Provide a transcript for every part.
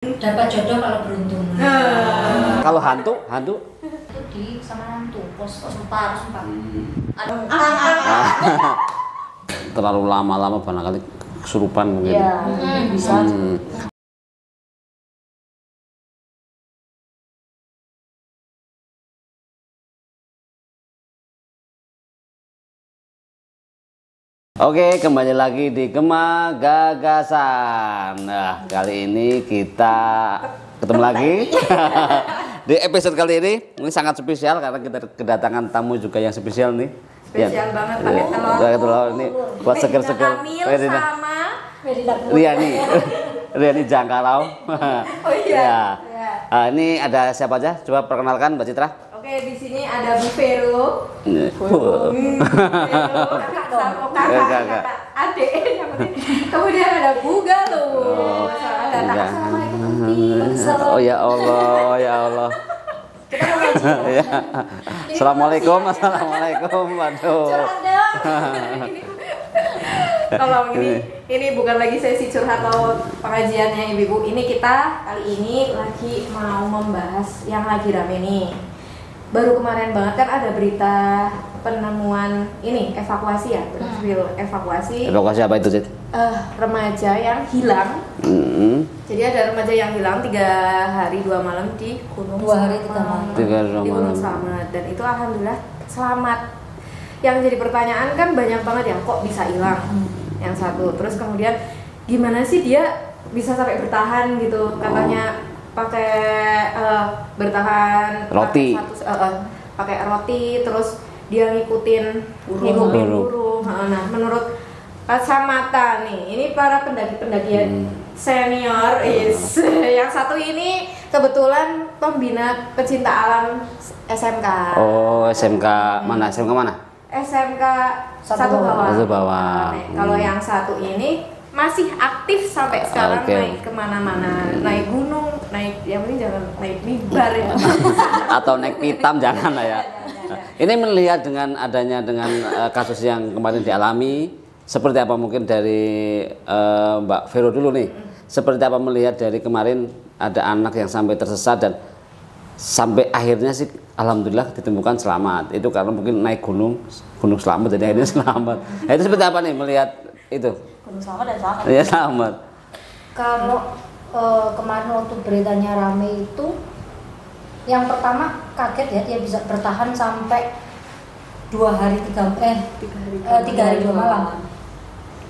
Dapat jodoh kalau beruntung. Kalau hantu Itu di sama hantu pos sumpah. Terlalu lama-lama barangkali kesurupan mungkin. Iya, bisa. Oke, kembali lagi di Gema Gagasan. Nah, kali ini kita ketemu lagi di episode kali ini sangat spesial karena kita kedatangan tamu juga yang spesial nih. Spesial banget pakai telur. Pakai telur ini buat seger-seger. Sama Riani Jangkarau. Oh iya. Ya. Ini ada siapa aja? Coba perkenalkan Mbak Citra. Oke, di sini ada Bu Vero. Kakak, adik. Kemudian ada Bu Galuh. Assalamualaikum. Oh ya Allah, ya Allah. Ya. Assalamualaikum. Waduh. Kalau ini bukan lagi sesi curhat atau pengajiannya ibu-ibu. Ini kita kali ini lagi mau membahas yang lagi rame nih. Baru kemarin banget kan ada berita penemuan ini evakuasi ya, berhasil evakuasi. Evakuasi apa itu, Cid? Remaja yang hilang. Jadi ada remaja yang hilang 3 hari 2 malam di Gunung 2 hari 3 malam. Di Gunung Slamet, dan itu alhamdulillah selamat. Yang jadi pertanyaan kan banyak banget ya, kok bisa hilang yang satu. Terus kemudian gimana sih dia bisa sampai bertahan gitu, katanya pakai bertahan roti, pakai roti, terus dia ngikutin burung. Nah, menurut kacamata nih, ini para pendaki senior yang satu ini kebetulan pembina pecinta alam SMK. Oh, SMK mana? SMK mana? SMK satu bawah. Kalau yang satu ini masih aktif sampai sekarang, naik kemana-mana, naik gunung, naik yang penting jangan naik mimbar ya. Atau naik pitam jangan lah ya. Ini melihat dengan adanya kasus yang kemarin dialami, seperti apa mungkin dari Mbak Vero dulu nih, seperti apa melihat dari kemarin ada anak yang sampai tersesat dan sampai akhirnya sih alhamdulillah ditemukan selamat. Itu karena mungkin naik gunung selamat jadi akhirnya selamat. Nah, itu seperti apa nih melihat itu? Gunung selamat dan selamat. Iya, selamat. Kalau kemarin waktu beritanya rame itu, yang pertama kaget ya, dia bisa bertahan sampai 3 hari 2 malam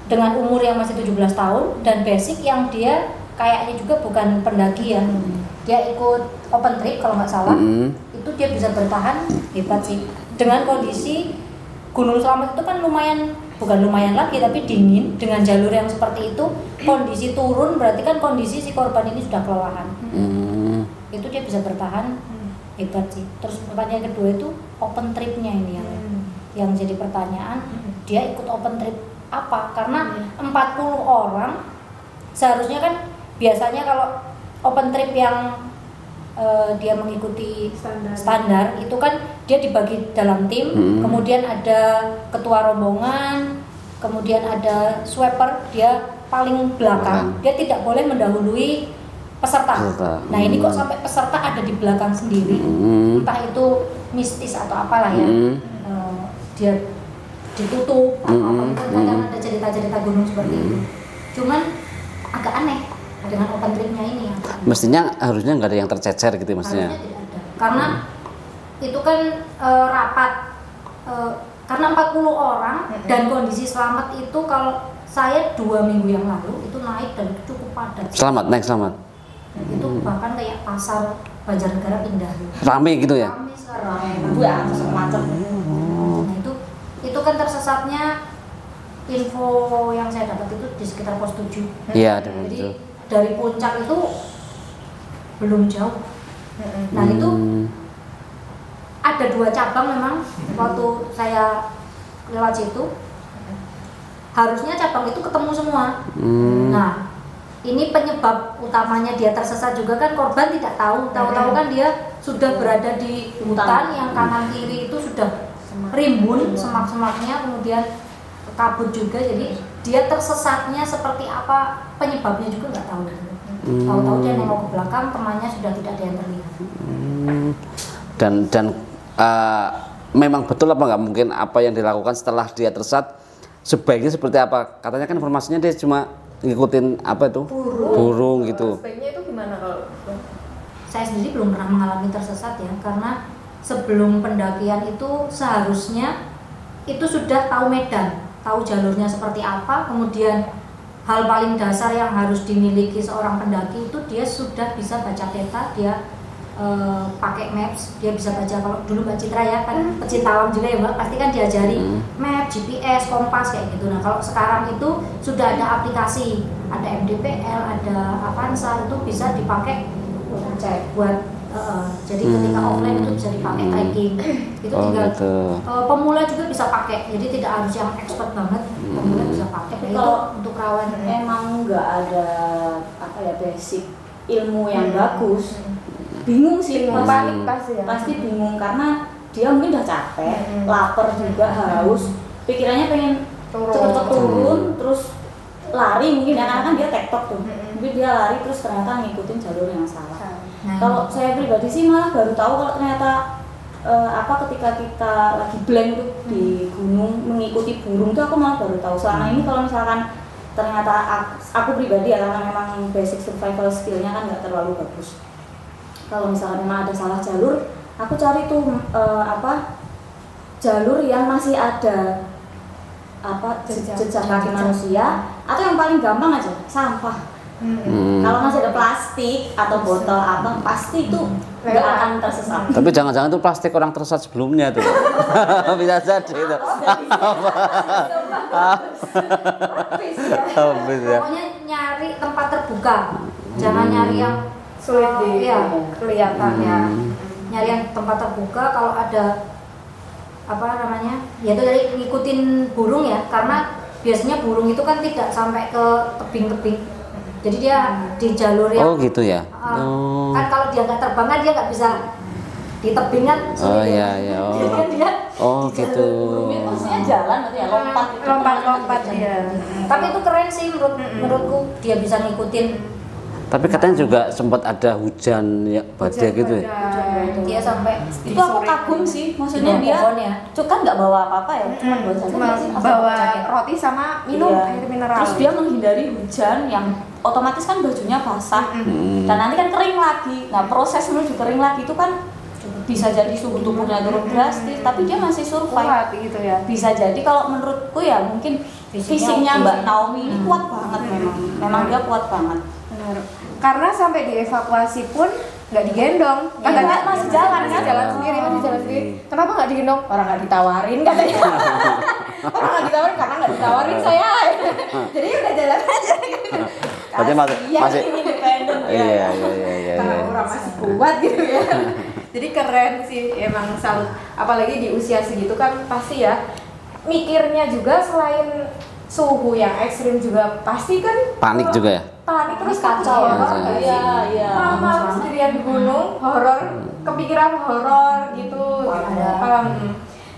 dengan umur yang masih 17 tahun dan basic yang dia kayaknya juga bukan pendaki ya. Dia ikut open trip kalau nggak salah. Itu dia bisa bertahan, hebat sih. Dengan kondisi Gunung Slamet itu kan bukan lumayan lagi tapi dingin, dengan jalur yang seperti itu, kondisi turun berarti kan kondisi si korban ini sudah kelelahan. Itu dia bisa bertahan, hebat sih. Terus pertanyaan kedua itu open tripnya ini yang jadi pertanyaan. Dia ikut open trip apa? Karena 40 orang seharusnya kan biasanya kalau open trip yang dia mengikuti standar itu kan dia dibagi dalam tim, kemudian ada ketua rombongan, kemudian ada sweeper, dia paling belakang, dia tidak boleh mendahului peserta. Nah ini kok sampai peserta ada di belakang sendiri, entah itu mistis atau apalah ya, dia ditutup atau apa itu kan ada cerita-cerita gunung seperti itu. Cuman agak aneh dengan open tripnya ini ya. Mestinya harusnya nggak ada yang tercecer gitu mestinya. Harusnya tidak ada. Karena itu kan rapat karena 40 orang dan kondisi selamat itu kalau saya 2 minggu yang lalu itu naik dan cukup padat. Naik selamat. Itu bahkan kayak pasar Banjarnegara pindah. Rame gitu ya? Rame sekarang. Ya, macam. Nah itu kan tersesatnya info yang saya dapat itu di sekitar pos 7. Iya, jadi dari puncak itu belum jauh. Nah itu ada 2 cabang memang waktu saya lewat situ. Harusnya cabang itu ketemu semua. Nah ini penyebab utamanya dia tersesat juga kan korban tidak tahu kan dia sudah berada di hutan yang kanan kiri itu sudah rimbun semak-semaknya, kemudian kabut juga, jadi dia tersesatnya seperti apa penyebabnya juga nggak tahu. Tahu-tahu dia nengok ke belakang, temannya sudah tidak ada yang terlihat. Dan memang betul apa nggak mungkin apa yang dilakukan setelah dia tersesat sebaiknya seperti apa? Katanya kan informasinya dia cuma ngikutin apa itu burung gitu. Sebaiknya itu gimana kalau? Saya sendiri belum pernah mengalami tersesat ya, karena sebelum pendakian itu seharusnya itu sudah tahu medan, tahu jalurnya seperti apa, kemudian hal paling dasar yang harus dimiliki seorang pendaki itu dia sudah bisa baca peta, dia pakai maps, dia bisa baca. Kalau dulu Mbak Citra ya kan pecinta alam juga ya Mbak, pasti kan diajari map, GPS, kompas kayak gitu. Nah kalau sekarang itu sudah ada aplikasi, ada MDPL, ada Avanza, itu bisa dipakai buat jadi ketika offline itu bisa dipakai tracking. Itu tinggal gitu. Pemula juga bisa pakai, jadi tidak harus yang expert banget, pemula bisa pakai. Nah, itu untuk rawan. Emang nggak ada apa ya basic ilmu yang bagus, bingung sih, Panik pasti ya. pasti bingung karena dia mungkin udah capek, lapar juga, haus, pikirannya pengen cepet-cepet turun, terus lari mungkin ya, karena kan dia tektok tuh, mungkin dia lari terus ternyata ngikutin jalur yang salah. Nah, Kalau saya pribadi sih malah baru tahu kalau ternyata ketika kita lagi blank tuh di gunung mengikuti burung tuh aku malah baru tahu. Selama ini kalau misalkan ternyata aku pribadi ya, karena memang basic survival skillnya kan nggak terlalu bagus. Kalau misalkan memang ada salah jalur, aku cari tuh jalur yang masih ada jejak kaki manusia, atau yang paling gampang aja sampah. Kalau masih ada plastik atau botol apa, pasti itu nggak akan tersesat. Tapi jangan-jangan itu plastik orang tersesat sebelumnya tuh. Bisa jadi itu. Habis ya. pokoknya nyari tempat terbuka, jangan nyari yang Sulit kelihatannya. Nyari yang tempat terbuka. Kalau ada ya itu dari ngikutin burung ya, karena biasanya burung itu kan tidak sampai ke tebing-tebing, jadi dia di jalur yang gitu ya. kan kalau dia nggak terbang kan dia nggak bisa di tebing kan sulit. Iya. Jadi kan dia di Gitu. Burungnya maksudnya jalan berarti ya, Lompat dia. Tapi itu keren sih menurutku, dia bisa ngikutin. Tapi katanya juga sempat ada hujan ya, badai gitu ya. Dia sampai itu aku kagum sih, maksudnya Di dia pohon ya. kan nggak bawa apa-apa ya, cuma bawa jaket Cuma nggak sih? Pas bawa jaket. roti sama minum Iya. air mineral. Terus dia menghindari hujan yang otomatis kan bajunya basah dan nanti kan kering lagi. Nah proses menuju kering lagi itu kan bisa jadi suhu tubuhnya turun drastis, tapi dia masih survive. kuat gitu ya. Bisa jadi kalau menurutku ya mungkin fisiknya Mbak Naomi ini kuat banget, memang dia kuat banget. Benar. Karena sampai dievakuasi pun nggak digendong, katanya masih jalan kan? jalan sendiri. Kenapa nggak digendong? Orang nggak ditawarin katanya. Orang nggak ditawarin karena nggak ditawarin saya. Jadi udah jalan aja. Berarti masih Independen ya. Iya. Karena orang masih kuat gitu ya. Jadi keren sih, emang salut. Apalagi di usia segitu kan pasti ya mikirnya juga selain suhu yang ekstrim juga pasti kan Panik juga ya. panik terus Kacau ya. Iya. malam sendirian di gunung, horor, kepikiran horor gitu.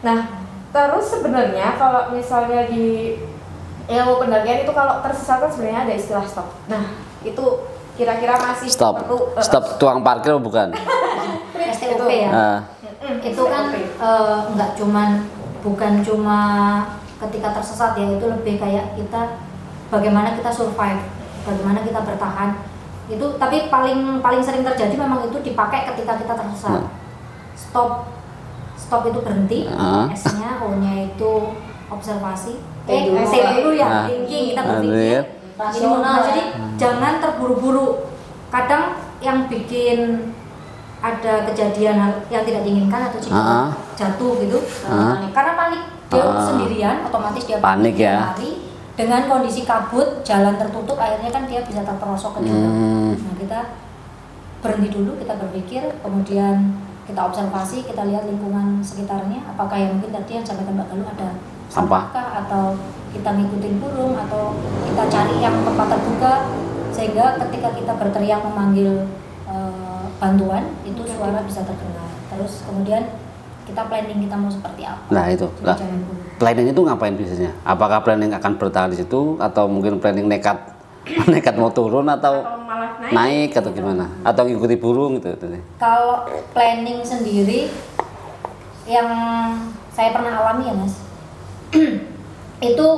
Nah, terus sebenarnya kalau misalnya di ilmu pendakian itu kalau tersesat kan sebenarnya ada istilah stop. Nah, itu kira-kira masih perlu Stop tuang parkir bukan? STOP ya. Itu kan bukan cuma ketika tersesat ya, itu lebih kayak kita bagaimana kita survive, bagaimana kita bertahan. Itu tapi paling sering terjadi memang itu dipakai ketika kita tersesat. Stop itu berhenti, S-nya, O-nya itu observasi. S dulu ya, thinking, kita berpikir rasional. Jadi jangan terburu-buru. Kadang yang bikin ada kejadian yang tidak diinginkan atau jatuh gitu, karena panik. Dia sendirian, otomatis dia Panik ya. lari dengan kondisi kabut, jalan tertutup, akhirnya kan dia bisa terperosok ke jurang. Nah, kita berhenti dulu, kita berpikir, kemudian kita observasi, kita lihat lingkungan sekitarnya, apakah yang mungkin tadi yang sampaikan Mbak Galuh ada Sampah. atau kita ngikutin burung, atau kita cari yang tempat terbuka, sehingga ketika kita berteriak memanggil bantuan, itu suara bisa terdengar. Terus kemudian kita planning kita mau seperti apa. Nah itu. Lah, planning itu ngapain biasanya? Apakah planning akan bertahan di situ atau mungkin planning nekat mau turun atau malah naik naik atau gimana? Atau ngikuti burung gitu? Kalau planning sendiri yang saya pernah alami ya Mas, itu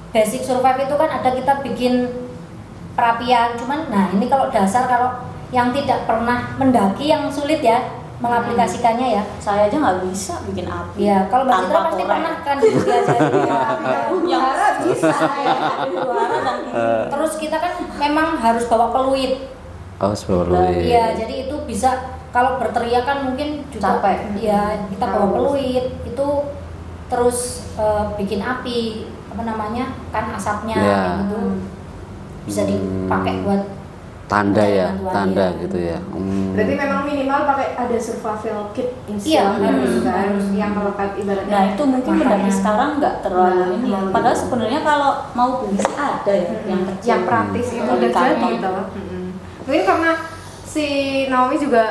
basic survive itu kan ada kita bikin perapian, cuman nah ini kalau dasar, kalau yang tidak pernah mendaki yang sulit ya mengaplikasikannya ya. Saya aja nggak bisa bikin api. Ya kalau Mbak Citra tanpa pasti korek. pernah kan diajarin ya. Yang bisa juara dan Terus kita kan memang harus bawa peluit. Oh, sebenarnya. Iya, jadi itu bisa kalau berteriak kan mungkin juga Capek. ya kita bawa peluit itu terus bikin api apa namanya kan asapnya Ya. kayak gitu bisa dipakai buat Tanda ya, bantuan, tanda ya. gitu ya. Berarti memang minimal pakai ada survival kit Iya, harus kan harus. yang melekat ibaratnya. Nah itu mungkin Makanya. mendaki sekarang nggak terlalu Nah, ini. terlalu Padahal gitu. sebenarnya kalau mau beli sih ada ya yang kecil. yang praktis itu Dari udah jadi kantong. gitu. Mungkin karena si Naomi juga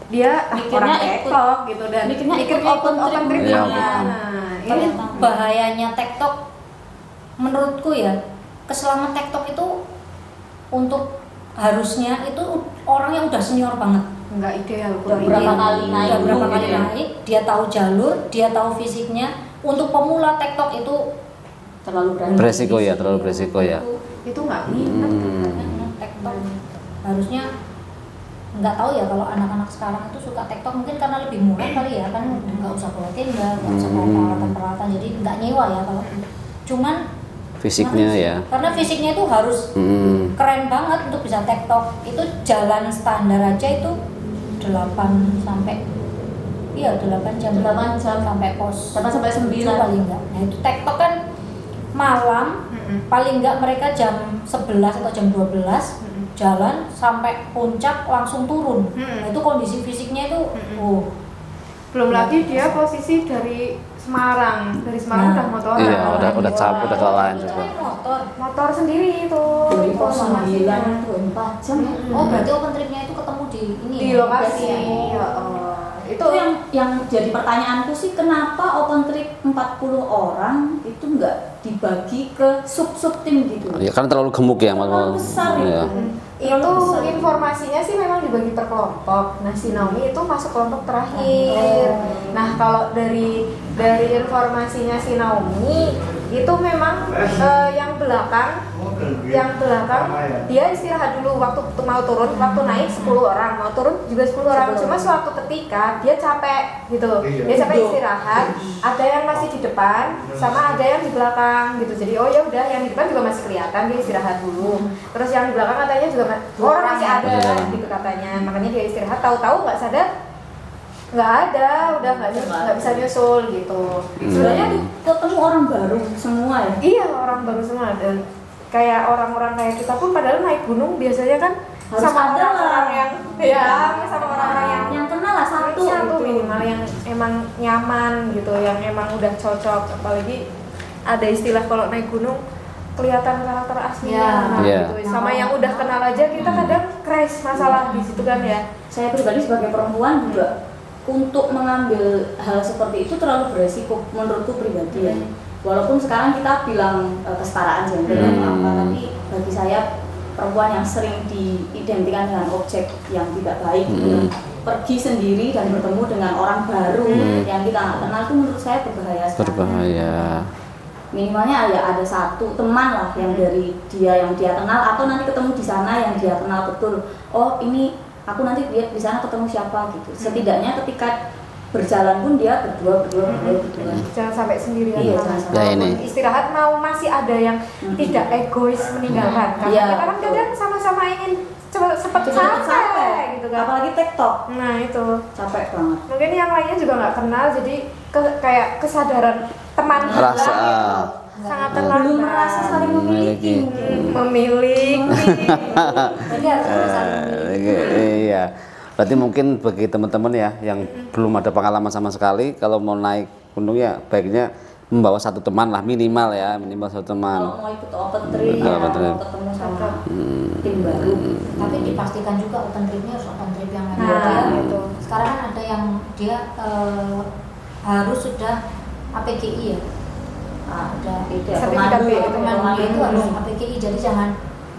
dia Mikirnya orang ikut- TikTok gitu dan mikirnya ikut open trip. Iya, juga. open. Nah, Tapi ini bahayanya TikTok menurutku ya, keselama TikTok itu untuk harusnya itu orang yang udah senior banget. nggak ideal Udah kurang berapa ideal. kali naik Udah berapa gunung kali gitu ya. naik, dia tahu jalur, dia tahu fisiknya. Untuk pemula TikTok itu Terlalu berani. Beresiko ya, terlalu beresiko ya. Itu nggak minat. TikTok harusnya nggak tahu ya kalau anak-anak sekarang itu suka TikTok mungkin karena lebih murah kali ya, kan nggak usah bawa tenda, nggak usah bawa peralatan-peralatan, jadi nggak nyewa ya kalau. Cuman Fisiknya ya. karena fisiknya itu harus keren banget untuk bisa TikTok. Itu jalan standar aja itu 8 sampai 8 jam 8 jam. sampai pos 8 sampai 9. itu paling enggak. Nah itu TikTok kan malam paling enggak mereka jam 11 atau jam 12 jalan sampai puncak langsung turun. Nah, itu kondisi fisiknya itu Belum lagi dia posisi dari Semarang Nah. udah motoran. Iya, udah capek, udah kelelahan juga. Motor sendiri itu. Dari pos Informasinya. 9 itu 4 jam. Oh berarti open tripnya itu ketemu di ini Di ya? lokasi. Ya? Ya, Itu yang jadi pertanyaanku sih, kenapa open trip 40 orang itu nggak dibagi ke sub-sub tim gitu? Ya kan terlalu gemuk ya, Mas. Terlalu besar Iya. itu. Itu informasinya sih memang dibagi per kelompok. Nah, si Naomi itu masuk kelompok terakhir. Nah, kalau dari informasinya si Naomi itu memang yang belakang dia istirahat dulu waktu mau turun, waktu naik 10 orang, mau turun juga 10 orang. Cuma suatu ketika dia capek gitu. Dia capek istirahat, ada yang masih di depan sama ada yang di belakang gitu. Jadi oh ya udah, yang di depan juga masih kelihatan, dia istirahat dulu. Terus yang di belakang katanya juga orang masih ada gitu katanya. Makanya dia istirahat, tahu-tahu nggak sadar nggak ada, udah nggak bisa nyusul gitu. Sebenarnya tuh ketemu orang baru semua ya. Iya, orang baru semua, dan kayak orang-orang kayak kita pun padahal naik gunung biasanya kan Harus sama ada orang-orang lah. yang sama orang-orang yang kenal lah satu gitu. minimal yang emang nyaman gitu, yang emang udah cocok. Apalagi ada istilah kalau naik gunung kelihatan karakter aslinya Ya. Iya. gitu. Sama yang udah kenal aja kita kadang crash masalah di situ kan ya. Saya pribadi sebagai perempuan juga untuk mengambil hal seperti itu terlalu beresiko menurutku pribadi ya. Walaupun sekarang kita bilang kesetaraan gender atau apa, tapi bagi saya perempuan yang sering diidentikan dengan objek yang tidak baik gitu, pergi sendiri dan bertemu dengan orang baru yang kita nggak kenal, itu menurut saya berbahaya sekali. Berbahaya. Minimalnya ya ada satu teman lah yang dari dia yang dia kenal, atau nanti ketemu di sana yang dia kenal betul. Oh ini aku nanti dia di sana ketemu siapa gitu. Setidaknya ketika berjalan pun dia berdua gitu kan. Jangan sampai sendirian. Iya, Karena jangan sampai. Ya, ini. istirahat mau masih ada yang tidak egois meninggalkan. Karena Iya, kita kan betul. kadang sama-sama ingin cepat Cepet sampai sampai gitu kan. Apalagi TikTok Nah itu capek banget. mungkin yang lainnya juga nggak kenal, jadi kayak kesadaran teman Rasa, sangat terlambat. Belum merasa saling memiliki. memiliki. Jadi harus ada saling Iya. Berarti mungkin bagi teman-teman ya yang belum ada pengalaman sama sekali, kalau mau naik gunung ya baiknya membawa satu teman lah, minimal satu teman. Kalau mau ikut open trip, Iya, open trip. mau ketemu sama tim baru. tapi dipastikan juga open tripnya harus open trip yang memang Nah, dia itu. sekarang kan ada yang dia harus sudah APGI ya, ada Itu ya, Sertifikat pemandu B, ya, itu pemandu itu harus pemandu. APGI, jadi jangan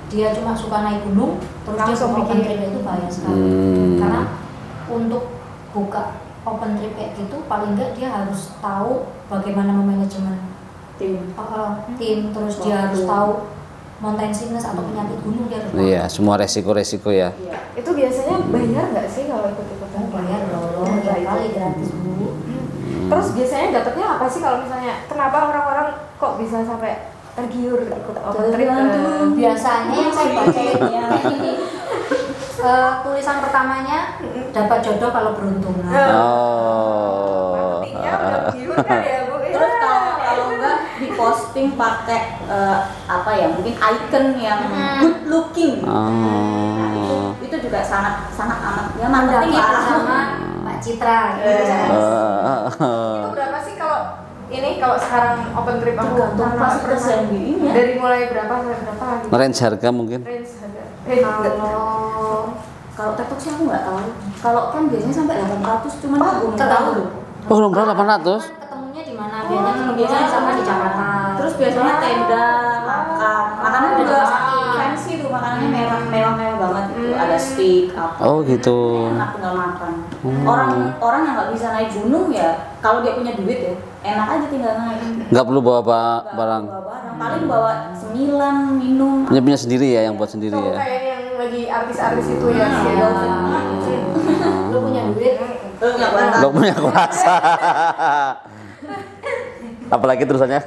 dia cuma suka naik gunung terus dia Langsung open bikin. trip itu bahaya sekali. Karena untuk buka open trip kayak gitu paling enggak dia harus tahu bagaimana memanajemen tim, terus dia harus tahu mountain sickness atau penyakit gunung dia harus tahu. Iya, semua resiko-resiko ya. Itu biasanya bayar nggak sih kalau ikut-ikutan? Oh, bayar loh, Bayar ya itu. kali gratis Bu. Terus biasanya dapetnya apa sih kalau misalnya kenapa orang-orang kok bisa sampai tergiur ikut open trip? Biasanya yang saya baca ini tulisan pertamanya dapat jodoh kalau beruntung. Oh. Marketingnya udah tergiur kan ya Bu? Terus kalau enggak diposting pakai apa ya, mungkin icon yang good looking. Nah, itu juga sangat amat ya marketing Mendaki lah. bersama Mbak Citra gitu. Itu berapa sih kalau sekarang open trip aku? Tergantung sama fasilitas pernah. yang di ini ya. Dari mulai berapa sampai berapa gitu? Range harga mungkin. Range harga. Kalau TikTok sih aku nggak tahu. Kalau kan biasanya sampai 800 cuman aku belum tahu. tergantung. Oh, belum berapa 800? Ketemunya di mana? Biasanya sama di Jakarta. Terus biasanya tenda, makanan juga Masakin. fancy tuh, makanannya mewah banget gitu. Ada steak apa. Oh, gitu. Enak tinggal makan. Orang yang nggak bisa naik gunung ya, kalau dia punya duit ya, enak aja tinggal naik. Nggak perlu bawa Nggak barang. bawa barang, paling bawa cemilan, minum. Punya sendiri ya, yang buat sendiri Kamu ya. kayak yang lagi artis-artis itu ya sih. Lu punya duit? Nggak banget. Lo punya kuasa. Apalagi terusannya.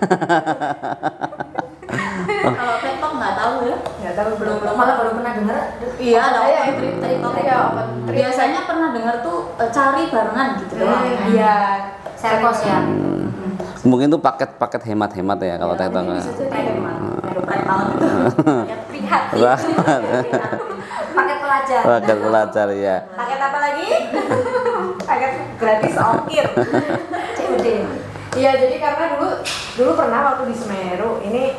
Kalau TikTok nggak tahu ya. Nggak tahu belum Malah baru pernah dengar. Iya, ada Iya, open trip TikTok. Iya, open trip. Biasanya pernah dengar tuh cari barengan gitu doang. Iya. Serkos ya. Mungkin tuh paket hemat-hemat ya kalau TikTok. Bisa jadi hemat. Hemat banget itu. Ya, prihatin. Paket pelajar. Paket pelajar ya. Paket apa lagi? Paket gratis ongkir. COD. Iya, jadi karena dulu pernah waktu di Semeru, ini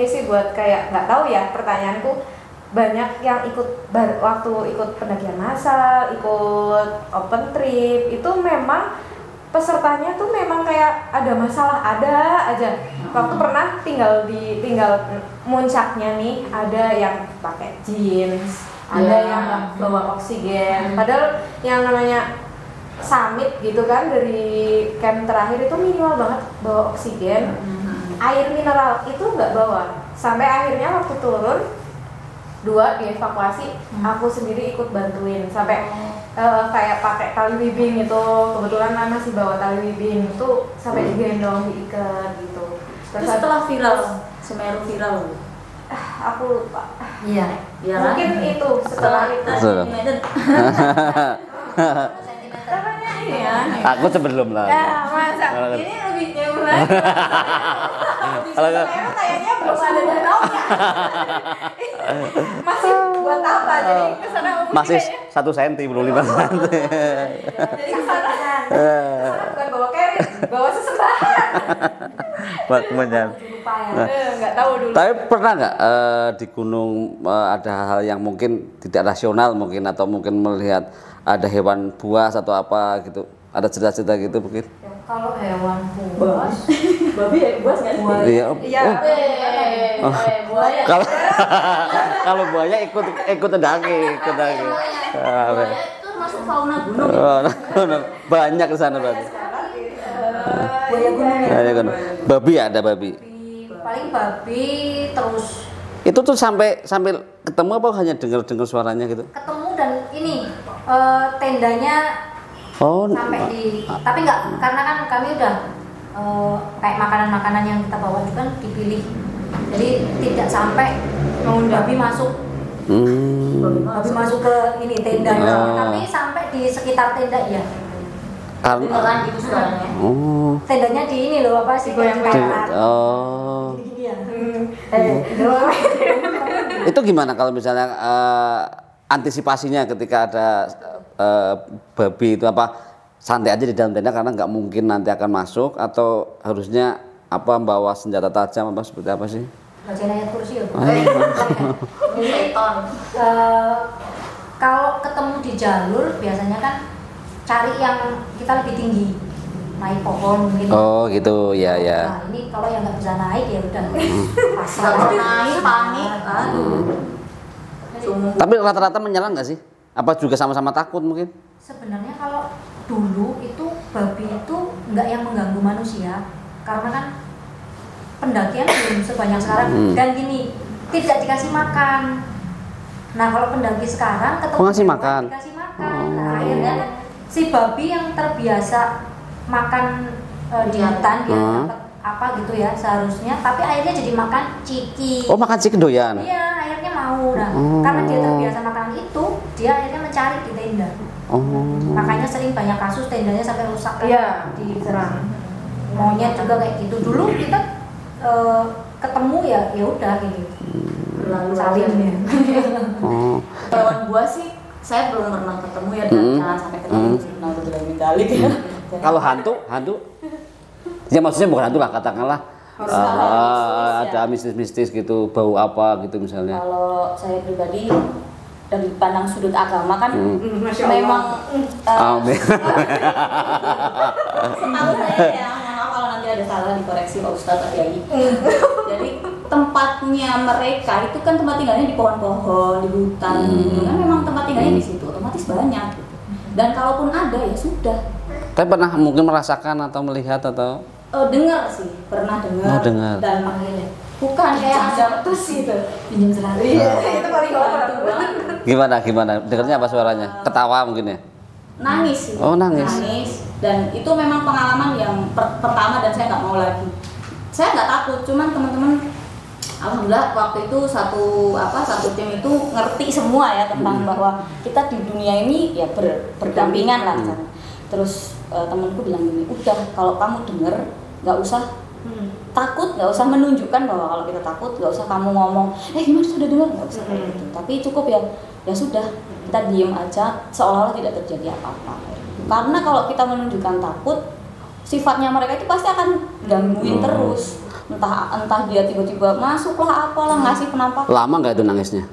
sih buat kayak nggak tahu ya, pertanyaanku banyak yang waktu ikut pendakian massal, ikut open trip itu memang pesertanya tuh memang kayak ada masalah ada aja. Waktu pernah tinggal muncaknya nih, ada yang pakai jeans, ada yang nggak bawa oksigen, padahal yang namanya summit gitu kan dari camp terakhir itu minimal banget bawa oksigen, air mineral itu nggak bawa, sampai akhirnya waktu turun 2 dievakuasi, aku sendiri ikut bantuin sampai kayak pakai tali wibing itu, kebetulan masih bawa tali wibing itu sampai digendong diikat gitu. Terus setelah viral, Semeru viral. Aku lupa, Iya. Ya, mungkin itu setelah itu Betul. namanya ini ya. Aku sebelum lah. Ya, masa ini lebih nyebur lagi. Kalau nggak- Semeru kayaknya belum ada danaunya. Masih buat apa? Jadi kesana mungkin Masih kayaknya- 1 senti, belum 5 senti. jadi kesana bukan bawa carrier, bawa sesembahan. Buat kemenyan. Lupa ya. Nggak tahu dulu. Tapi pernah nggak di gunung ada hal yang mungkin tidak rasional mungkin, atau mungkin melihat ada hewan buas atau apa gitu? Ada cerita-cerita gitu mungkin? Ya, kalau hewan buas, Babi ya, buas nggak sih? Iya. Iya. Buaya. Kalau kalau buaya ikut mendaki. Buaya itu masuk fauna gunung. Banyak di sana berarti. buaya gunung ya. Banyak gunung. Babi ada babi. Paling babi, terus Itu tuh sampai ketemu apa hanya dengar suaranya gitu? ketemu dan ini tendanya Oh, sampai di, tapi nggak, karena kan kami udah kayak makanan-makanan yang kita bawa itu kan dipilih, jadi tidak sampai babi masuk babi masuk ke ini tenda, tapi sampai di sekitar tenda ya. karena Beneran gitu suaranya. oh, Tendanya di ini loh, apa sih, kayak Goyang-goyang. jembatan. oh. Gini ya. Itu gimana kalau misalnya antisipasinya ketika ada babi itu, apa santai aja di dalam tenda karena nggak mungkin nanti akan masuk, atau harusnya apa bawa senjata tajam apa seperti apa sih? Bagian ayat kursi ya. Seton. Kalau ketemu di jalur biasanya kan cari yang kita lebih tinggi. naik pohon mungkin. Oh gitu, ya ya. Nah ini kalau yang nggak bisa naik ya udah pasrah. Kalau naik panik, Tapi rata-rata menyerang nggak sih? Apa juga sama-sama takut mungkin? Sebenarnya kalau dulu itu babi itu nggak yang mengganggu manusia karena kan pendakian belum sebanyak sekarang dan gini tidak dikasih makan. Nah kalau pendaki sekarang ketemu ngasih hewan, makan. dikasih makan. Nah akhirnya si babi yang terbiasa makan di hutan dia dapat apa gitu ya seharusnya, tapi akhirnya jadi makan ciki. Oh makan ciki doyan? Iya akhirnya mau. Nah karena dia terbiasa makan itu, dia akhirnya mencari di tenda. Makanya sering banyak kasus tendanya sampai rusak kan. Iya, diserang. Monyet juga kayak gitu. Dulu kita ketemu ya udah gitu. lalu Salim ya. hewan buas sih saya belum pernah ketemu ya, dan jangan sampai ketemu sih, nah udah berani kali ya. Kalau hantu? Ya maksudnya bukan hantu lah, katakanlah ada mistis-mistis gitu, bau apa gitu misalnya. Kalau saya pribadi dari pandang sudut agama kan Masya Allah. memang Amin. setahu saya ya, mohon maaf kalau nanti ada salah dikoreksi Pak Ustadz Pak Kiai. Jadi tempatnya mereka itu kan tempat tinggalnya di pohon-pohon, di hutan gitu kan, memang tempat tinggalnya di situ, otomatis banyak gitu. Dan kalaupun ada ya sudah. Tapi pernah mungkin merasakan atau melihat atau? Dengar sih, pernah dengar. Oh, dengar. Dan bukan kayak ada terus gitu. Pinjam sehari. Iya, itu paling horor. Gimana? Dengarnya apa suaranya? Ketawa mungkin ya? Nangis sih. Oh, nangis. Dan itu memang pengalaman yang pertama dan saya nggak mau lagi. Saya nggak takut, cuman teman-teman alhamdulillah waktu itu satu tim itu ngerti semua ya tentang bahwa kita di dunia ini ya berdampingan lah. Terus temanku bilang gini, udah kalau kamu denger nggak usah takut, nggak usah menunjukkan bahwa kalau kita takut, nggak usah kamu ngomong gimana sudah dengar, nggak usah kayak gitu. Tapi cukup ya sudah, kita diem aja seolah-olah tidak terjadi apa-apa. Karena kalau kita menunjukkan takut, sifatnya mereka itu pasti akan gangguin terus. Entah dia tiba-tiba masuklah apalah, ngasih penampakan. Lama nggak itu nangisnya?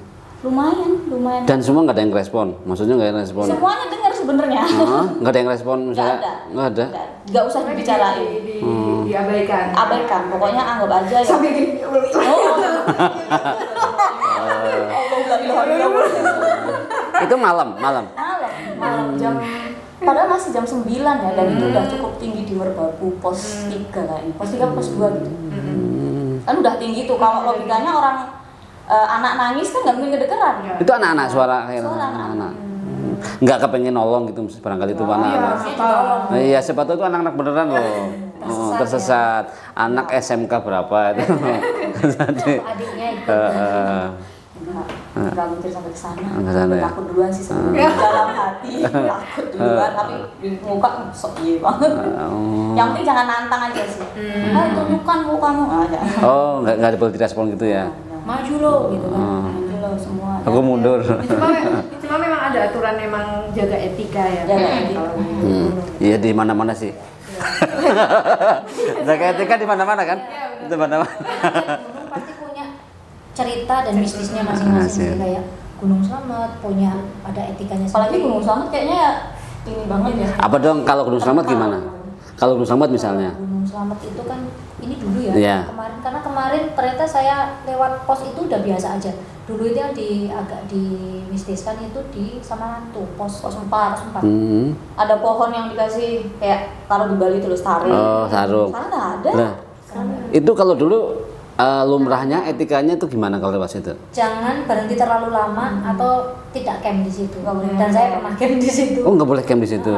Lumayan. Dan semua nggak ada yang respon? Maksudnya nggak ada yang respon? Semuanya dengar sebenarnya. Nggak ada yang respon misalnya? Nggak ada. Nggak usah dibicarain. Diabaikan. Abaikan, pokoknya anggap aja ya. Sampai gini. Itu malam. Malam jam, padahal masih jam 9 ya, dan itu udah cukup tinggi di Merbabu, pos 3 lah ini, pos 3 pos 2 gitu. Kan udah tinggi tuh, kalau logikanya orang anak nangis kan nggak mungkin kedengeran. Itu anak-anak suara kayak Suara anak-anak. Nggak kepengen nolong gitu barangkali itu anak-anak. Iya, siapa tahu itu anak-anak beneran loh. Tersesat. Anak SMK berapa itu? Adiknya itu. Nggak mungkin sampai ke sana. Ya? Takut duluan sih sebenarnya. Dalam hati takut duluan, tapi di muka sok iya banget. Yang penting jangan nantang aja sih. Tunjukkan mukamu aja. Oh, nggak boleh direspon gitu ya? Maju lo gitu kan. Maju lo semua. Aku mundur. Cuma memang ada aturan, memang jaga etika ya. Jaga etika. Iya di mana-mana sih. Jaga etika di mana-mana kan? Di mana-mana. Gunung pasti punya cerita dan bisnisnya masing-masing. Kayak Gunung Slamet punya ada etikanya. Apalagi Gunung Slamet kayaknya ya ini banget ya. Apa dong kalau Gunung Slamet gimana? Kalau Gunung Slamet misalnya? Gunung Slamet itu kan ini dulu ya. Iya. Kemarin ternyata saya lewat pos itu udah biasa aja. Dulu itu yang agak dimistiskan itu di Samarantu, pos 4. Ada pohon yang dikasih kayak kalau di Bali itu lestari. Oh, sarung. Sekarang nggak ada. Nah, itu kalau dulu lumrahnya etikanya itu gimana kalau lewat situ? Jangan berhenti terlalu lama atau tidak camp di situ. Dan saya pernah camp di situ. Oh, nggak boleh camp di situ.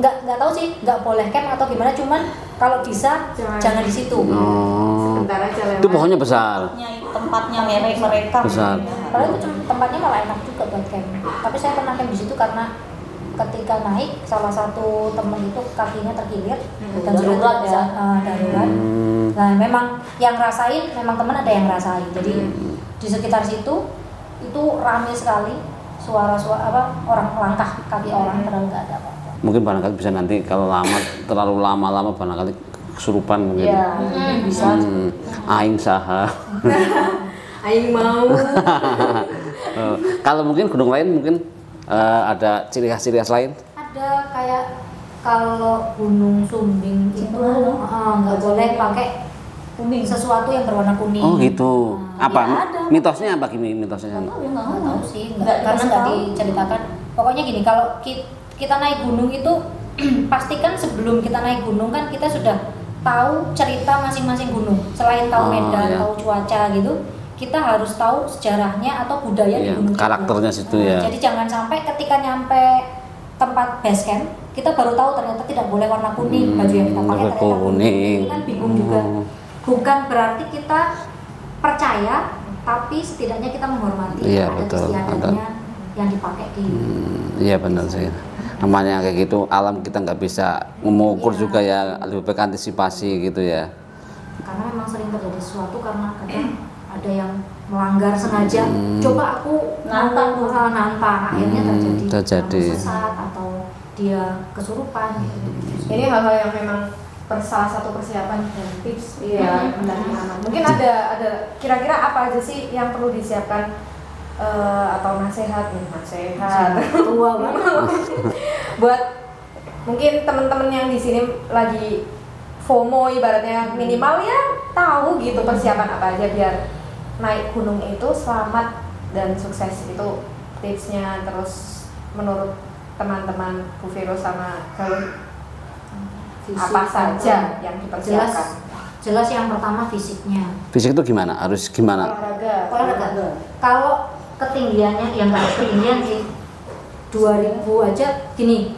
Nggak tahu sih, nggak boleh camp atau gimana. Cuman kalau bisa jangan di situ. Oh. Sebentar aja lewat. Itu pohonnya besar. Tempatnya mereka Besar. Kalau itu tempatnya malah enak juga buat camp. Tapi saya pernah camp di situ karena ketika naik salah satu temen itu kakinya terkilir dan sudah darurat tidak bisa darurat. Nah memang yang rasain, memang teman ada yang rasain. Jadi di sekitar situ itu ramai sekali suara-suara orang langkah kaki orang, padahal nggak ada apa-apa. Mungkin barangkali bisa nanti kalau terlalu lama barangkali kesurupan mungkin. Iya, bisa. Aing saha. Aing mau. Kalau mungkin gunung lain mungkin ada ciri khas lain. Ada kayak kalau Gunung Sumbing itu nggak boleh pakai kuning. sesuatu yang berwarna kuning. Oh gitu. Nah, Apa? ya ada. Mitosnya apa gini mitosnya? Nggak tahu sih, Nggak karena dikasih nggak tahu. diceritakan. Pokoknya gini, kalau kita naik gunung itu pastikan sebelum kita naik gunung kan kita sudah tahu cerita masing-masing gunung. Selain tahu Oh, medan, iya. tahu cuaca gitu, kita harus tahu sejarahnya atau budaya di Iya, gunung itu. karakternya situ ya. Jadi jangan sampai ketika nyampe tempat base camp kita baru tahu ternyata tidak boleh warna kuning, baju yang kita pakai ternyata kuning. kan bingung juga. Oh. Bukan berarti kita percaya, tapi setidaknya kita menghormati Iya, adat betul. istiadatnya yang dipakai di. Iya benar sih. Namanya kayak gitu alam kita nggak bisa mengukur Iya. juga ya, lebih baik antisipasi gitu ya. Karena memang sering terjadi sesuatu karena kadang ada yang melanggar sengaja. Coba aku Nantang. nantang, akhirnya terjadi. sesat atau dia kesurupan. Ini hal-hal yang memang salah satu persiapan dan tips Iya. mendaki aman. Mungkin ada kira-kira apa aja sih yang perlu disiapkan atau nasihat Tua banget. buat mungkin teman-teman yang di sini lagi FOMO ibaratnya minimal ya tahu gitu persiapan apa aja biar naik gunung itu selamat dan sukses itu tipsnya. Terus menurut teman-teman Bu Vero sama Galun apa saja yang dipersiapkan? Jelas yang pertama fisiknya. Fisik itu gimana? Harus gimana? Olahraga. Kalau ketinggiannya yang nggak ketinggian sih 2000 aja gini.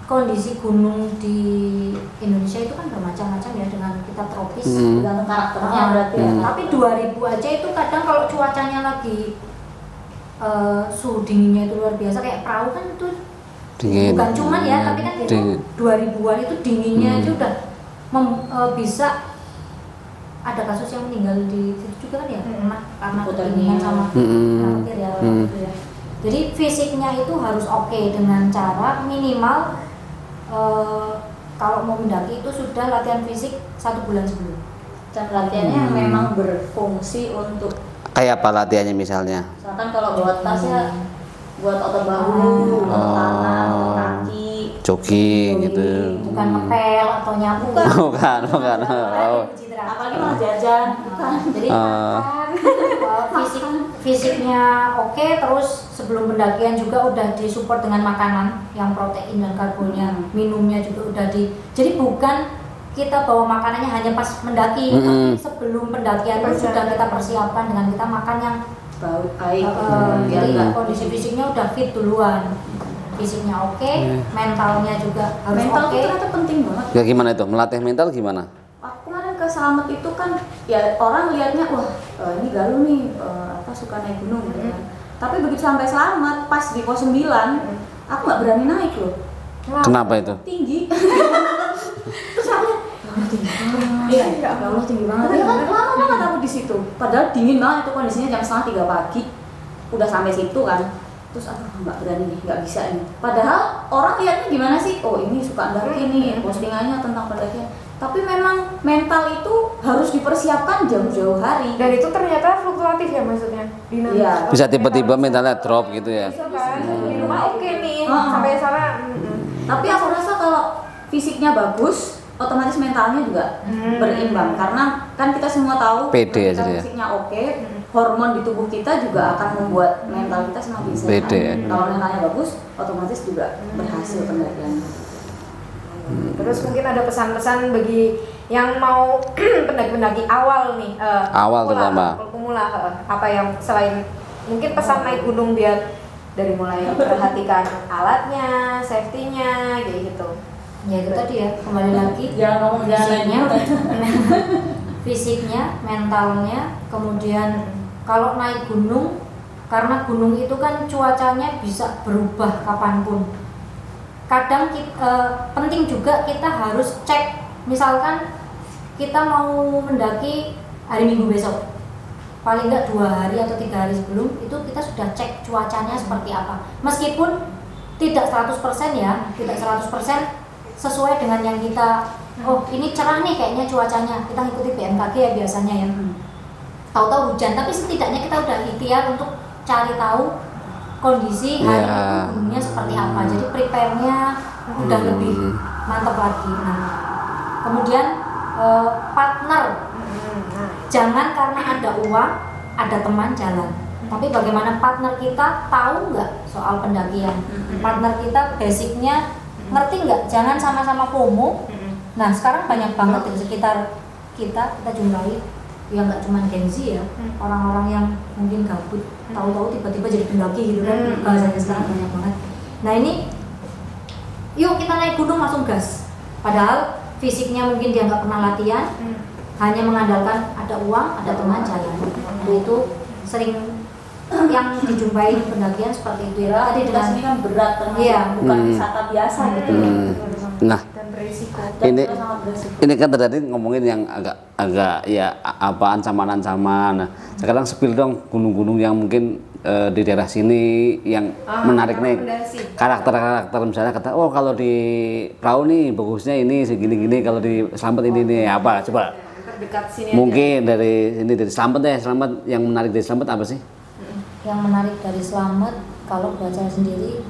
Kondisi gunung di Indonesia itu kan bermacam-macam ya, dengan kita tropis. Tergantung karakternya berarti ya. Tapi 2000 aja itu kadang kalau cuacanya lagi suhu dinginnya itu luar biasa, kayak perahu kan itu Dingin. bukan cuman ya, tapi kan itu Dingin. 2000-an itu dinginnya aja udah bisa ada kasus yang meninggal di situ juga kan ya, karena kedinginan sama petir ya. Jadi fisiknya itu harus oke dengan cara minimal kalau mau mendaki itu sudah latihan fisik 1 bulan sebelum. Dan latihannya memang berfungsi untuk, Kayak apa latihannya misalnya? misalkan kalau bawa tas ya buat otot bahu, otot tangan, otot kaki. Jogging gitu. Bukan ngepel atau nyapu. Bukan. Oh. Apalagi malah jajan. Jadi fisiknya oke, terus sebelum pendakian juga udah disupport dengan makanan yang protein dan karbonnya, minumnya juga udah jadi bukan kita bawa makanannya hanya pas mendaki, tapi sebelum pendakian itu sudah kita persiapkan dengan kita makan yang Baik. jadi kondisi fisiknya udah fit duluan. Fisiknya oke, mentalnya juga harus Mental oke. itu ternyata penting banget. Ya gimana itu? Melatih mental gimana? Aku kemarin ke Slamet itu kan ya orang lihatnya wah ini Galuh nih suka naik gunung gitu kan. Tapi begitu sampai Slamet pas di pos 9 aku nggak berani naik loh. Kenapa itu? Tinggi. Terus aku tinggi banget. Iya, ya Allah tinggi banget. Ya kan lama banget aku di situ. Padahal dingin banget itu kondisinya jam 2:30 pagi. Udah sampai situ kan. Terus aku nggak berani nih, nggak bisa nih. Padahal orang lihatnya gimana sih? Oh ini suka mendaki nih, postingannya tentang pendakian. Tapi memang mental itu harus dipersiapkan jauh-jauh hari. Dan itu ternyata fluktuatif ya maksudnya. Dinamika. Iya. Bisa tiba-tiba mentalnya drop gitu ya. Bisa kan? Di rumah oke nih, Ah. sampai sana. Tapi aku rasa kalau fisiknya bagus, otomatis mentalnya juga berimbang. Karena kan kita semua tahu Pede ketika aja ya. fisiknya oke, hormon di tubuh kita juga akan membuat mental kita semakin sehat. Pede ya. Kalau mentalnya bagus, otomatis juga berhasil pendakian. Terus mungkin ada pesan-pesan bagi yang mau pendaki-pendaki awal nih, Awal pemula, apa yang selain mungkin pesan naik gunung biar dari mulai perhatikan alatnya, safety-nya, kayak gitu. Ya itu tadi ya, kembali lagi Jangan ngomong fisiknya, fisiknya, mentalnya, kemudian kalau naik gunung, karena gunung itu kan cuacanya bisa berubah kapanpun. Kadang penting juga kita harus cek, misalkan kita mau mendaki hari Minggu besok, paling nggak 2 hari atau 3 hari sebelum itu kita sudah cek cuacanya seperti apa. Meskipun tidak 100% ya, tidak 100% sesuai dengan yang kita, oh ini cerah nih kayaknya cuacanya, kita ngikuti BMKG ya biasanya ya. Tahu-tahu hujan, tapi setidaknya kita udah ikhtiar untuk cari tahu kondisi hari Iya. itu gunungnya seperti apa. Jadi prepare-nya udah lebih mantap lagi. Nah, kemudian partner, jangan karena ada uang, ada teman jalan. Tapi bagaimana partner kita tahu nggak soal pendakian? Partner kita basicnya ngerti nggak? Jangan sama-sama FOMO. Nah sekarang banyak banget di sekitar kita jumpai yang nggak cuma Gen Z ya, orang-orang yang mungkin gabut, tahu-tahu tiba-tiba jadi pendaki gitu kan, bahasanya sekarang banyak banget. Nah ini, yuk kita naik gunung langsung gas. Padahal fisiknya mungkin dia nggak pernah latihan, hanya mengandalkan ada uang, ada teman jalan. Nah itu sering yang dijumpai pendakian seperti itu ya. Tadi dengan sini kan berat termasuk Iya. bukan wisata biasa gitu. Nah, Dan berisiko. ini Sangat beresiko. ini kan tadi ngomongin yang agak ya apa ancaman-ancaman. Nah, sekarang spill dong gunung-gunung yang mungkin di daerah sini yang menarik nih. Karakter-karakter misalnya kata, oh kalau di perahu nih bagusnya ini segini-gini, kalau di Slamet ini apa coba? Terdekat sini Mungkin dari Slamet ya, Slamet yang menarik dari Slamet apa sih? Yang menarik dari Slamet, kalau buat saya sendiri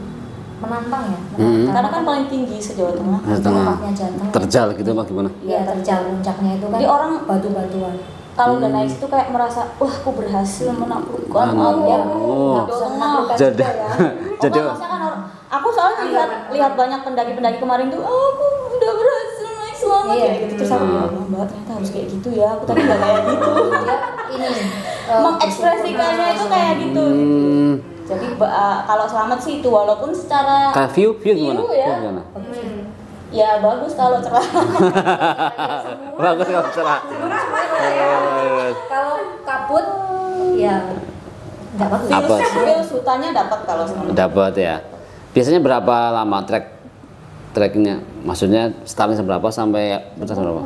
menantang ya. Karena kan paling tinggi se-Jawa Tengah. Tempatnya jantung. Terjal gitu apa gimana? Iya terjal, puncaknya itu kan. Jadi orang batu-batuan. kalau udah naik situ kayak merasa, wah aku berhasil menaklukkan Ya, Oh. nggak usah Jadi- menaklukkan Jadi juga ya. jadi maksudnya kan aku soalnya lihat banyak pendaki-pendaki kemarin tuh, oh, aku udah berhasil naik selamat Iya. kayak gitu. Terus aku bilang, "Oh, Mbak, ternyata harus kayak gitu ya. Aku tadi nggak kayak gitu." Dia ini Mengekspresikannya itu kayak gitu. Jadi kalau selamat sih itu walaupun secara kayak view gimana? View ya. View gimana? ya bagus kalau cerah. Bagus kalau cerah. kalau kabut ya nggak bagus. Apa? Views hutannya dapat kalau selamat. Dapat ya. Biasanya berapa lama treknya? Maksudnya startnya seberapa sampai puncak berapa?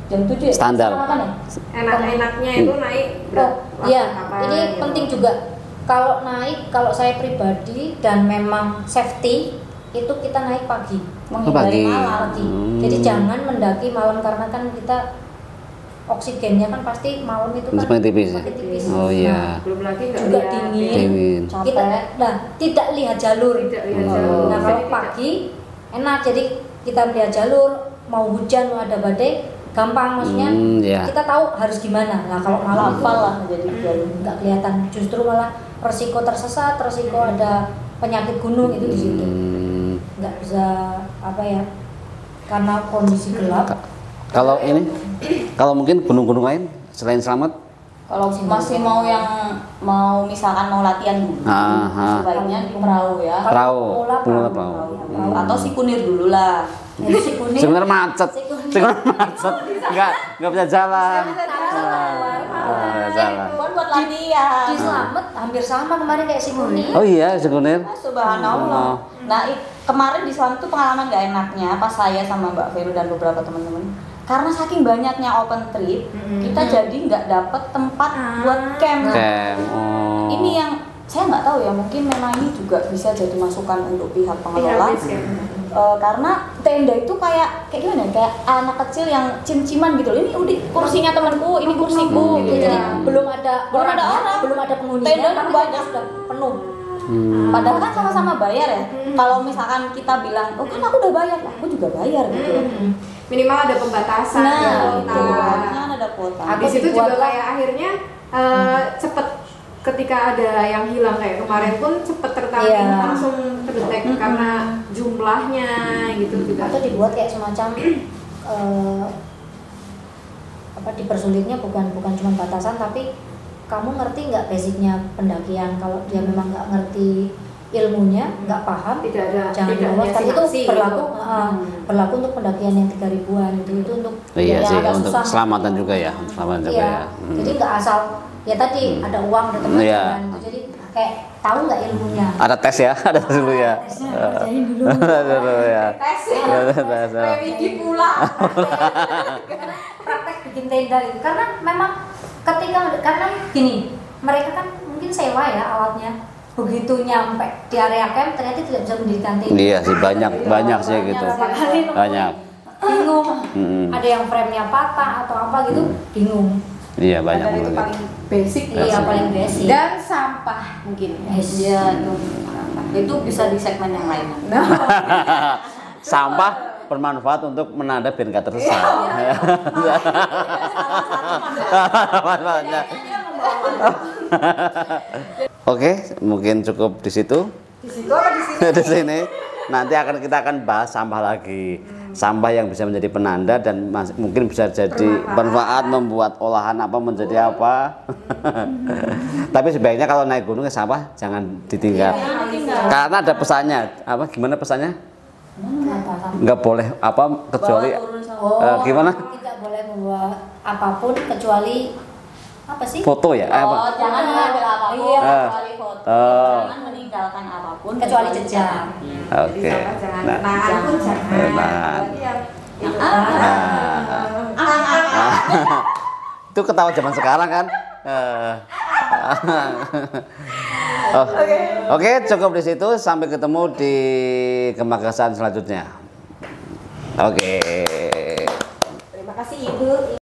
Jam 7 ya? Standar. Kapan ya? Enak-enaknya itu naik Oh, iya, ini penting juga. Kalau naik, kalau saya pribadi dan memang safety itu kita naik pagi, pagi. pagi. Jadi jangan mendaki malam karena kan kita oksigennya kan pasti malam itu kan Semakin tipis ya? semakin tipis. Oh iya. belum lagi nggak Juga lihat dingin. Dingin. Kita tidak lihat jalur. Tidak lihat Oh. jalur. Nah kalau Jadi pagi enak, jadi kita melihat jalur, mau hujan mau ada badai gampang, maksudnya Iya. kita tahu harus gimana. Nah kalau malam itu Hafal lah jadi jalur. nggak kelihatan, justru malah resiko tersesat, resiko ada penyakit gunung itu di situ. Nggak bisa apa ya, karena kondisi gelap. Kalau ini, kalau mungkin gunung-gunung lain selain Slamet, Kalau masih mau misalkan mau latihan dulu, sebaiknya di perahu ya. perahu, Perahu. perahu. Atau si kunir dulu lah. Jadi si kuning Sebenarnya macet, Si kuning. sebenarnya macet, nggak bisa jalan. Jalan. Buat latihan. di Slamet hampir sama kemarin kayak si kuning. Oh iya, sekunir. Subhanallah. Nah, kemarin di Slamet tuh pengalaman gak enaknya pas saya sama Mbak Vero dan beberapa teman-teman. Karena saking banyaknya open trip, kita jadi nggak dapet tempat buat camp. Oh. Ini yang saya nggak tahu ya, mungkin memang ini juga bisa jadi masukan untuk pihak pengelola. Karena tenda itu kayak gimana? Kayak anak kecil yang cim-ciman gitu. Ini udah kursinya temanku, ini kursiku. Jadi Gitu. belum ada Belum ada orangnya, orang. belum ada penghuninya, Tenda tapi banyak. sudah penuh. Padahal kan sama-sama bayar ya. Kalau misalkan kita bilang, oh kan aku udah bayar, aku juga bayar gitu. minimal ada pembatasan Nah, ya, itu kuota. harusnya ada kuota. Habis itu juga dibuatlah- kayak akhirnya cepet ketika ada yang hilang kayak kemarin pun cepet tertangani Iya. langsung terdetek karena jumlahnya gitu juga. Atau dibuat kayak semacam dipersulitnya bukan cuma batasan, tapi kamu ngerti nggak basicnya pendakian. Kalau dia memang nggak ngerti ilmunya, nggak paham, Tidak ada jangan tidak dibawa. Kan itu ngasih-ngasih berlaku gitu. berlaku untuk pendakian yang 3000-an itu untuk Iya yang sih, agak untuk susah. keselamatan juga ya, untuk keselamatan juga Iya. ya. Jadi nggak asal ya tadi ada uang, ada teman, Iya. gitu. Jadi kayak tahu nggak ilmunya. Ada tes ya, ada tes dulu ya. Tesnya kerjain dulu. Ada dulu ya. Tes ya. Tes ya. Kayak Widi pula. Praktek bikin tenda itu karena memang karena gini, mereka kan mungkin sewa ya alatnya, begitu nyampe di area camp ternyata tidak bisa mendirikan tenda. Iya sih, banyak sih gitu. Berapa kali nemu, Banyak. bingung, Mm-mm. ada yang frame-nya patah atau apa gitu, bingung. Iya banyak Dan itu banget. paling basic. Iya paling basic. Dan sampah mungkin. Yes. Iya, tuh. Itu bisa di segmen yang lain. Sampah bermanfaat untuk menanda biar nggak tersesat. Manfaatnya. Oke, mungkin cukup di situ. Di situ apa di sini? Di sini. Nanti kita akan bahas sampah lagi. Sampah yang bisa menjadi penanda dan mungkin bisa jadi bermanfaat, membuat olahan apa menjadi apa. Tapi sebaiknya kalau naik gunung sampah jangan ditinggal. Karena ada pesannya. Apa gimana pesannya? Nggak boleh apa kecuali gimana? Tidak boleh membawa apapun kecuali apa sih? Foto ya? Apa? Jangan mengambil apapun kecuali foto. Jangan meninggalkan apapun Kecuali jejak. Oke. Jangan Nah, kenangan pun jangan. Nah. Berarti yang itu. Itu ketawa zaman sekarang kan? Oh. Oke, cukup di situ. Sampai ketemu di Kemakasan selanjutnya. Oke.